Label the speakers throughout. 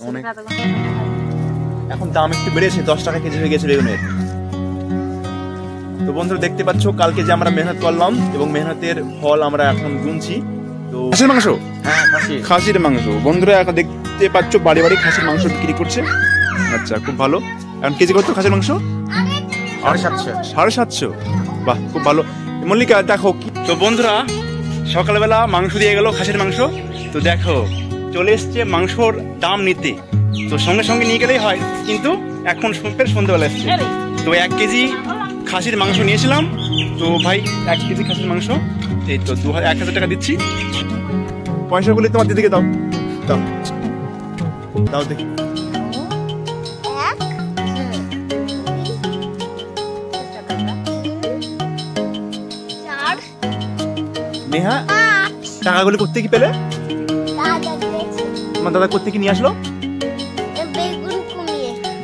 Speaker 1: অনেক এখন দাম একটু বেড়েছে, 10 টাকা কেজি হয়ে গেছে বেগুনের। তো বন্ধুরা দেখতে পাচ্ছ কালকে যে আমরা মেহনত করলাম এবং মেহনতের ফল আমরা এখন গুনছি। তো খাসির মাংস,
Speaker 2: হ্যাঁ
Speaker 1: খাসির মাংস বন্ধুরা এখন দেখতে পাচ্ছ বাড়ি বাড়ি খাসির মাংস বিক্রি করছে। আচ্ছা খুব ভালো। এখন কেজি কত খাসির মাংস? 750। বাহ খুব ভালো। মল্লিকা দেখো তো বন্ধুরা সকালবেলা মাংস দিয়ে গেল, খাসির মাংস। তো দেখো চলে এসছে মাংসর দাম নিতে, তো সঙ্গে সঙ্গে নিয়ে গেলেই হয়, কিন্তু এখন সন্ধ্যেবেলা এসছে। তো 1 কেজি খাসির মাংস নিয়েছিলাম। তো ভাই 1 কেজি খাসির মাংস এই তো 1000 টাকা দিচ্ছি। পয়সাগুলি তোমার দিদিকে দাও, দাও দাও দেখি। নেহা টাকাগুলি করতে কি পেলে? তোমার দাদা করতে কি নিয়ে আসলো?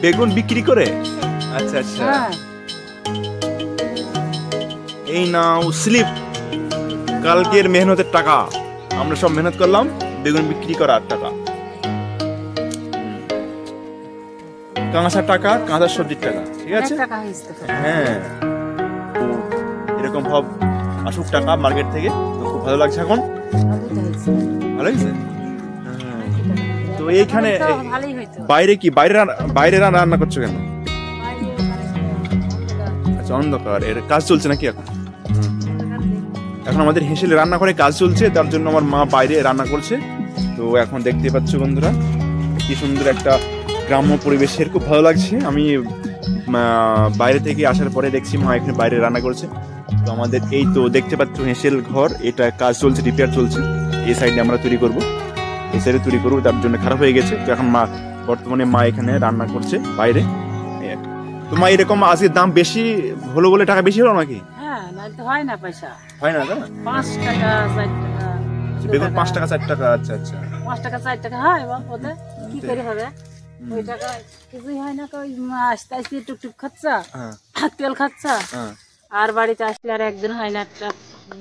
Speaker 1: বেগুন বিক্রি করে। আচ্ছা আচ্ছা, এই নাও স্লিপ, কালকের মেহনতের টাকা। আমরা সব মেহনত করলাম, বেগুন বিক্রি করার টাকা, কাঁচা টাকা, কাঁচা সবজির টাকা। ঠিক আছে, হ্যাঁ এরকম ভাব আসুক টাকা মার্কেট থেকে। তো খুব ভালো লাগছে এখন, ভালো লাগছে। তো এইখানে বাইরে কি বাইরে রান্না করছো কেন? আচ্ছা অন্ধকার, এর কাজ চলছে নাকি এখন? এখন আমাদের হেসেলে রান্না করে কাজ চলছে, তার জন্য আমার মা বাইরে রান্না করছে। তো এখন দেখতে পাচ্ছ বন্ধুরা কি সুন্দর একটা গ্রাম্য পরিবেশের, খুব ভালো লাগছে। আমি বাইরে থেকে আসার পরে দেখছি মা এখানে বাইরে রান্না করছে। তো আমাদের এই তো দেখতে পাচ্ছ হেসেল ঘর, এটা কাজ চলছে, রিপেয়ার চলছে। এই সাইডে আমরা তৈরি করব, এই সাইডে তৈরি করবো, তার জন্য খারাপ হয়ে গেছে। তো এখন বর্তমানে মা এখানে রান্না করছে বাইরে। তো মা এরকম আজকে দাম বেশি হলো বলে টাকা বেশি হলো নাকি?
Speaker 2: হয় না, পয়সা
Speaker 1: হয় না,
Speaker 2: 5 টাকা 4 টাকা
Speaker 1: বেগুন 5 টাকা 4 টাকা। আচ্ছা আচ্ছা,
Speaker 2: 5 টাকা 4 টাকা হয় ওদের কি করে হবে? ওই টাকা কিছুই হয় না। ওই আসতে আসতে টুকটুক খাচ্ছা, তেল খাচ্ছা, আর বাড়িতে আসলে আর একদিন হয় না একটা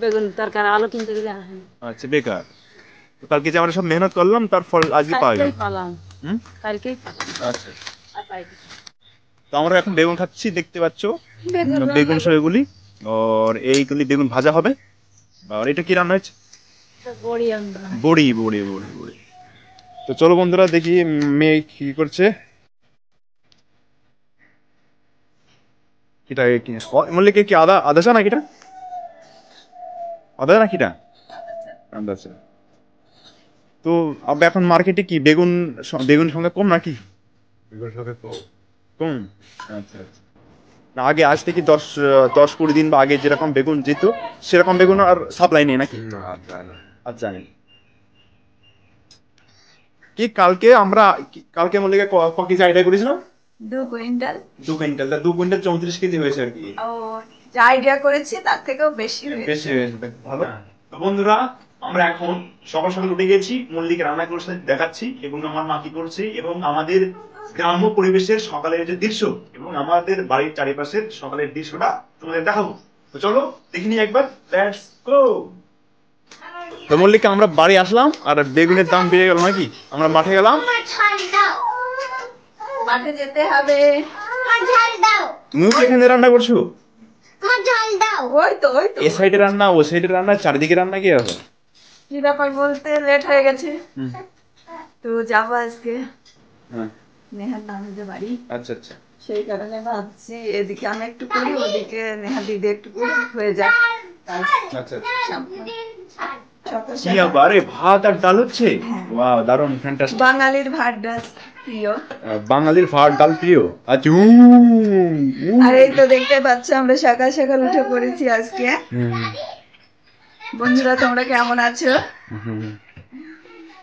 Speaker 2: বেগুন তরকারি আলু কিনতে গেলে।
Speaker 1: আচ্ছা বেকার। কালকে যে আমরা সব মেহনত করলাম তার ফল আজকে
Speaker 2: পালাম, কালকেই
Speaker 1: আচ্ছা। তো আমরা এখন বেগুন খাচ্ছি, দেখতে পাচ্ছ বেগুন সব এগুলি, আর এইগুলি বেগুন ভাজা হবে। আর এটা কি রান্না হয়েছে? বড়ি বড়ি বড়ি বড়ি। তো চলো বন্ধুরা দেখি মেয়ে কি করছে। এটা কি মল্লিকে কি আদা চা নাকি? এটা আদা নাকি? এটা আদা চা। তো আবার এখন মার্কেটে কি বেগুন সংখ্যা কম নাকি? বেগুন সংখ্যা কম। আচ্ছা আচ্ছা, না আগে আজ থেকে 10-20 দিন বা আগে যেরকম বেগুন যেত সেরকম বেগুন আর সাপ্লাই নেই নাকি? আচ্ছা কি কালকে মল্লিকা ক কেজি আইডিয়া করেছিলাম?
Speaker 3: 2 কুইন্টাল।
Speaker 1: 2 কুইন্টাল, 2 কুইন্টাল 34 কেজি হয়েছে আর কি।
Speaker 3: ও যা আইডিয়া করেছি তার থেকেও বেশি
Speaker 1: হয়েছে, ভালো। তো বন্ধুরা আমরা এখন সকাল সকাল উঠে গেছি, মল্লিকা রান্না করছে দেখাচ্ছি, এবং আমার মা কি করছে, এবং আমাদের গ্রাম্য পরিবেশের সকালের যে দৃশ্য এবং আমাদের বাড়ির চারিপাশের সকালের দৃশ্যটা তোমাদের দেখাবো। তো চলো দেখে নিই একবার, লেটস গো। তো মল্লিকা আমরা বাড়ি আসলাম আর বেগুনের দাম বেড়ে গেল নাকি? আমরা মাঠে গেলাম,
Speaker 3: মাঠে যেতে হবে।
Speaker 1: তুমি এখানে রান্না করছো?
Speaker 3: ওই তো
Speaker 1: এই সাইডে রান্না, ও সাইডে রান্না, চারিদিকে রান্না, কি আছে?
Speaker 3: কি ব্যাপার বলতে লেট হয়ে গেছে, তো যাবো আজকে নেহার নানুদের বাড়ি।
Speaker 1: আচ্ছা আচ্ছা,
Speaker 3: সেই কারণে ভাবছি এদিকে আমি একটু করি, ওদিকে নেহা দিদি একটু করি, হয়ে যায়।
Speaker 1: আচ্ছা কি আরে ভাত আর ডাল হচ্ছে? ওয়াও দারুণ, ফ্যান্টাস্টিক।
Speaker 3: বাঙালির ভাত ডাল প্রিয়,
Speaker 1: বাঙালির ভাত ডাল প্রিয়। আচ্ছা
Speaker 3: আর এই তো দেখতে পাচ্ছ আমরা সকাল সকাল উঠে পড়েছি আজকে। বন্ধুরা তোমরা কেমন আছো?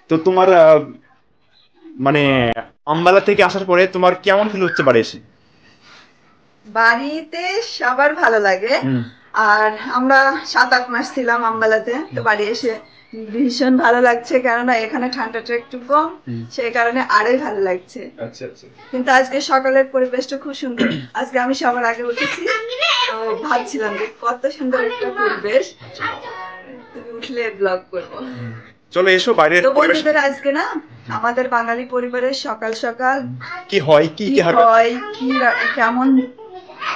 Speaker 1: তো তোমার মানে আম্বালা থেকে আসার পরে তোমার কেমন ফিল হচ্ছে বাড়ি এসে?
Speaker 3: বাড়িতে সবার ভালো লাগে, আর আমরা 7-8 মাস ছিলাম আম্বালাতে, তো বাড়ি এসে ভীষণ ভালো লাগছে, কেননা এখানে ঠান্ডাটা একটু কম, সেই কারণে আরোই ভালো লাগছে।
Speaker 1: আচ্ছা আচ্ছা,
Speaker 3: কিন্তু আজকে সকালের পরিবেশটা খুব সুন্দর। আজকে আমি সবার আগে উঠেছি, তো ভাবছিলাম যে কত সুন্দর একটা পরিবেশ, তুমি উঠলে ব্লগ করবো।
Speaker 1: চলো এসো বাইরের
Speaker 3: তো
Speaker 1: পরিবেশ
Speaker 3: বন্ধুদের আজকে না আমাদের বাঙালি পরিবারের সকাল সকাল
Speaker 1: কি হয়, কি
Speaker 3: কি
Speaker 1: কি হবে,
Speaker 3: হয়, কেমন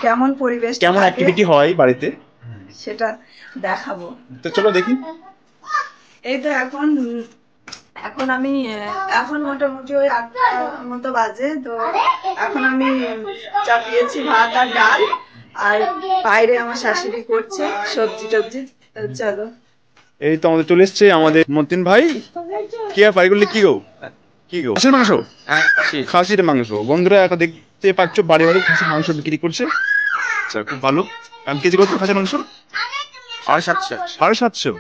Speaker 3: কেমন পরিবেশ
Speaker 1: কেমন
Speaker 3: থাকে,
Speaker 1: অ্যাক্টিভিটি হয় বাড়িতে,
Speaker 3: সেটা দেখাবো।
Speaker 1: তো চলো দেখি।
Speaker 3: এই তো এখন এখন আমি এখন মোটামুটি ওই 8টা মতো বাজে। তো এখন আমি চাপিয়েছি ভাত আর ডাল, আর বাইরে আমার শাশুড়ি করছে সবজি টবজি। তো চলো।
Speaker 1: এই তো আমাদের চলে এসছে আমাদের মতিন ভাই। কি আর পারিগুলি কি গো, কি গো, খাসির মাংস, খাসির মাংস বন্ধুরা এখন দেখতে পাচ্ছ বাড়ি বাড়ি খাসির মাংস বিক্রি করছে। আচ্ছা খুব ভালো। কেজি কত খাসির মাংস? 750।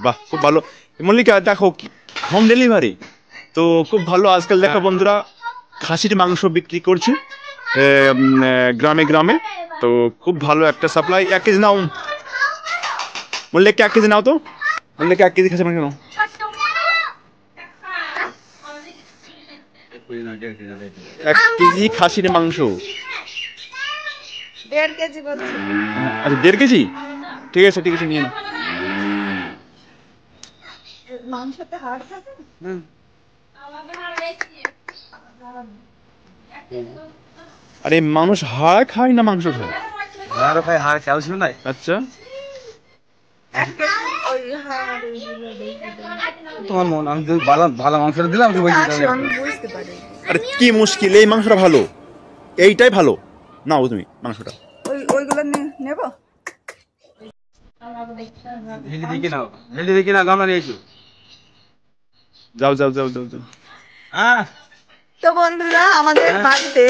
Speaker 1: বাহ খুব ভালো। মল্লিকা দেখো হোম ডেলিভারি তো খুব ভালো। আজকাল দেখো বন্ধুরা খাসির মাংস বিক্রি করছে গ্রামে গ্রামে। তো খুব ভালো একটা সাপ্লাই। 1 কেজি নাও মল্লিকা, 1 কেজি নাও তো মল্লিকা, 1 কেজি খাসির মাংস নাও। 1 কেজি খাসির মাংস।
Speaker 3: 1.5 কেজি বলছি।
Speaker 1: আচ্ছা 1.5 কেজি, ঠিক আছে ঠিক আছে নিয়ে নাও।
Speaker 3: মাংসতে হাড় থাকে?
Speaker 1: আরে মানুষ হাড় খায় না মাংস খায়? আচ্ছা
Speaker 3: ওই হাড়
Speaker 4: তোমার মন, আমি যদি ভালো মাংসটা দিলাম তো
Speaker 3: আমি বুঝতে পারি।
Speaker 1: আরে কি মুশকিল, এই মাংসটা ভালো, এইটাই ভালো, নাও তুমি মাংসটা।
Speaker 3: ওইগুলো নেব।
Speaker 4: হেলি দেখি না গামলা নিয়ে এসো।
Speaker 1: যাও যাও যাও যাও যাও।
Speaker 3: তো বন্ধুরা আমাদের বাড়িতে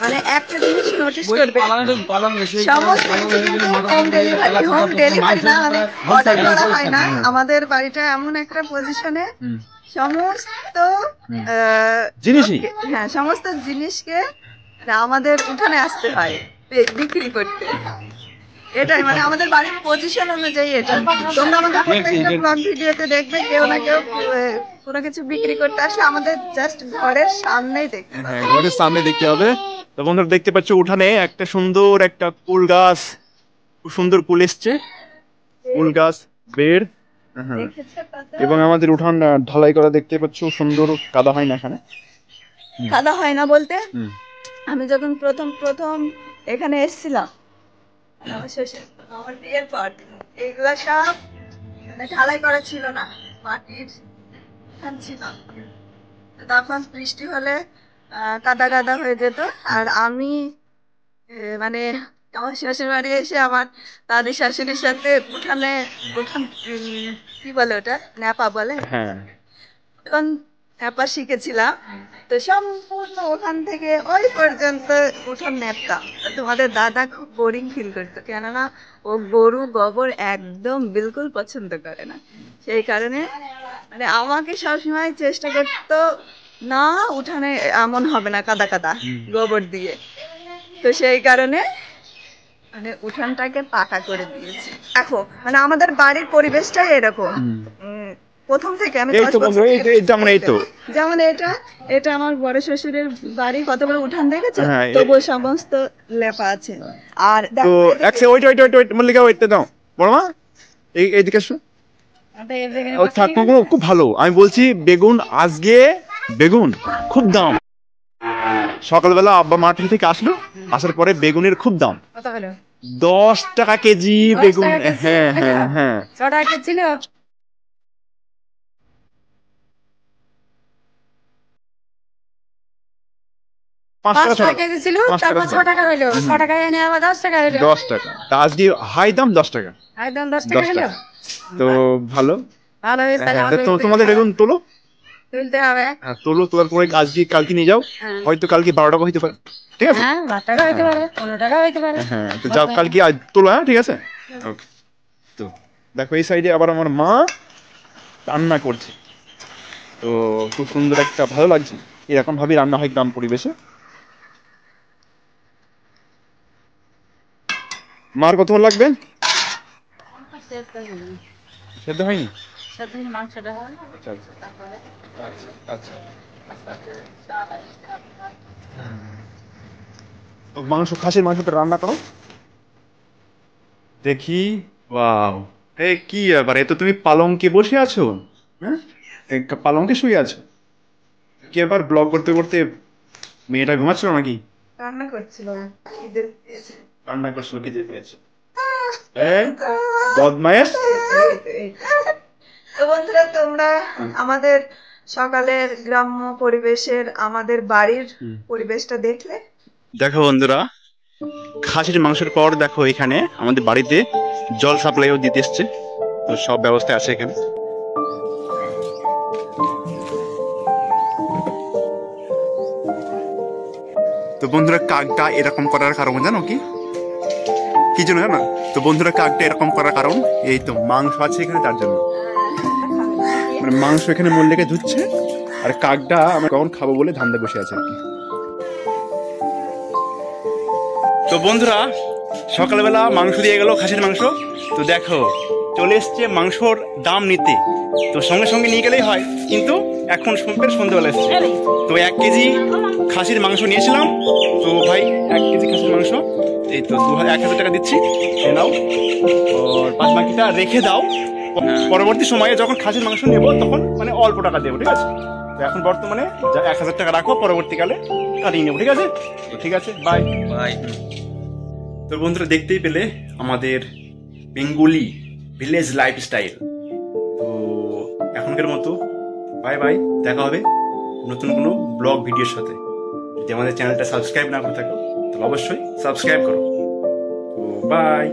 Speaker 3: মানে একটা জিনিস নোটিস করবে, সমস্ত হোম ডেলিভারি না, মানে অর্ডার করা হয় না। আমাদের বাড়িটা এমন একটা পজিশনে সমস্ত
Speaker 1: জিনিসই,
Speaker 3: হ্যাঁ সমস্ত জিনিসকে আমাদের উঠানে আসতে হয় বিক্রি করতে। এটাই মানে আমাদের বাড়ির পজিশন অনুযায়ী এটা। তোমরা আমাদের প্রত্যেকটা ব্লগ ভিডিওতে দেখবে কেউ না কেউ কোনো কিছু বিক্রি করতে আসলে আমাদের জাস্ট ঘরের সামনেই দেখবে।
Speaker 1: হ্যাঁ ঘরের সামনে দেখতে হবে। তো বন্ধুরা দেখতে পাচ্ছ উঠানে একটা সুন্দর একটা কুল গাছ, খুব সুন্দর কুল এসছে, কুল গাছ বের। হ্যাঁ এবং আমাদের উঠান ঢালাই করা দেখতে পাচ্ছ, সুন্দর কাদা হয় না এখানে।
Speaker 3: কাদা হয় না বলতে আমি যখন প্রথম এখানে এসেছিলাম আমার বিয়ের পর এগুলা সব মানে ঢালাই করা ছিল না, মাটির ছিল। তখন বৃষ্টি হলে কাদা কাদা হয়ে যেত। আর আমি মানে আমার শ্বশুর বাড়ি এসে আমার দাদি শাশুড়ির সাথে উঠান কি বলে ওটা, ন্যাপা বলে,
Speaker 1: হ্যাঁ
Speaker 3: তখন ন্যাপা শিখেছিলাম। তো সম্পূর্ণ ওখান থেকে ওই পর্যন্ত উঠোন ন্যাপতাম। তোমাদের দাদা খুব বোরিং ফিল করতো, কেননা ও গরু গোবর একদম বিলকুল পছন্দ করে না। সেই কারণে মানে আমাকে সবসময় চেষ্টা করতো না উঠানে এমন হবে না কাদা কাদা গোবর দিয়ে। তো সেই কারণে মানে উঠানটাকে পাকা করে দিয়েছে। দেখো মানে আমাদের বাড়ির পরিবেশটাই এরকম। প্রথম থেকে আমি
Speaker 1: এই তো বন্ধুরা যেমন এই তো
Speaker 3: যেমন এটা আমার বড় শ্বশুরের বাড়ি, কত বড় উঠান দেখেছো?
Speaker 1: হ্যাঁ,
Speaker 3: তবুও সমস্ত লেপা আছে। আর
Speaker 1: তো
Speaker 3: দেখো
Speaker 1: এক সেকেন্ড ওয়েট মল্লিকা ওয়েটটা দাও বড় মা, এইদিকে এসো। ও থাকবো খুব ভালো। আমি বলছি বেগুন আজকে বেগুন খুব দাম। সকালবেলা আব্বা মাঠ থেকে আসলো, আসার পরে বেগুনের খুব দাম, 10 টাকা কেজি বেগুন। হ্যাঁ হ্যাঁ হ্যাঁ
Speaker 2: 6 টাকা ছিল।
Speaker 1: 5 টাকা
Speaker 2: 5 টাকা কেজি ছিল, তারপর 6 টাকা হইলো, 6 টাকা এনে আবার 10 টাকা হইলো।
Speaker 1: 10 টাকা। তা আজকে হাই দাম 10 টাকা।
Speaker 2: একদম 10 টাকা হইলো।
Speaker 1: তো ভালো।
Speaker 2: ভালো হয়েছে
Speaker 1: হ্যাঁ,
Speaker 2: আমাদের
Speaker 1: তো তোমাদের বেগুন তোলো,
Speaker 2: তুলতে হবে।
Speaker 1: হ্যাঁ তোলো, তোলার পরে আজকে কালকে নিয়ে যাও, হয়তো কালকে 12 টাকা হইতে পারে, ঠিক আছে?
Speaker 2: হ্যাঁ 12 টাকা হইতে পারে, 15 টাকা হইতে পারে।
Speaker 1: হ্যাঁ তো যাও কালকে আজ তোলো, হ্যাঁ ঠিক আছে ওকে। তো দেখো এই সাইডে আবার আমার মা রান্না করছে, তো খুব সুন্দর একটা ভালো লাগছে। এরকম ভাবে রান্না হয় গ্রাম পরিবেশে। মার কত লাগবে? সেদ্ধ হয়নি?
Speaker 2: সাথে মাংসটা হয়।
Speaker 1: আচ্ছা আচ্ছা আচ্ছা তো মাংস, খাসির মাংসটা রান্না করো দেখি। ওয়াও, এই কি ব্যাপার, এ তো তুমি পালঙ্কে বসে আছো, হ্যাঁ পালঙ্কে শুয়ে আছে কি এবার ব্লগ করতে করতে মেয়েটা ঘুমাচ্ছিল নাকি?
Speaker 3: রান্না করছিল ঈদের
Speaker 1: রান্না করছিল খিদে পেয়েছে বদমায়েশ।
Speaker 3: তো বন্ধুরা তোমরা আমাদের সকালের গ্রাম্য পরিবেশের আমাদের বাড়ির পরিবেশটা দেখলে।
Speaker 1: দেখো বন্ধুরা খাসির মাংসের পর দেখো এখানে আমাদের বাড়িতে জল সাপ্লাইও দিতে এসছে, তো সব ব্যবস্থা আছে এখানে। তো বন্ধুরা কাকটা এরকম করার কারণ জানো কি জন্য জানো? তো বন্ধুরা কাকটা এরকম করার কারণ এই তো মাংস আছে এখানে তার জন্য, মানে মাংস এখানে মল্লিকে ধুচ্ছে আর কাকটা আমরা কখন খাবো বলে ধান্দা বসে আছে আর কি। তো বন্ধুরা সকালবেলা মাংস দিয়ে গেল খাসির মাংস, তো দেখো চলে এসছে মাংসর দাম নিতে, তো সঙ্গে সঙ্গে নিয়ে গেলেই হয়, কিন্তু এখন সন্ধ্যেবেলা এসছে। তো 1 কেজি খাসির মাংস নিয়েছিলাম, তো ভাই 1 কেজি খাসির মাংস এই তো 1000 টাকা দিচ্ছি, নাও আর বাদ বাকিটা রেখে দাও, পরবর্তী সময়ে যখন খাসির মাংস নেবো তখন মানে অল্প টাকা দেবো, ঠিক আছে? তো এখন বর্তমানে 1000 টাকা রাখো, পরবর্তীকালে কাটিয়ে নেবো, ঠিক আছে? তো ঠিক আছে, বাই বাই। তো বন্ধুরা দেখতেই পেলে আমাদের বেঙ্গলি ভিলেজ লাইফস্টাইল। তো এখনকার মতো বাই বাই, দেখা হবে নতুন কোনো ব্লগ ভিডিওর সাথে। যদি আমাদের চ্যানেলটা সাবস্ক্রাইব না করে থাকো তাহলে অবশ্যই সাবস্ক্রাইব করো। তো বাই।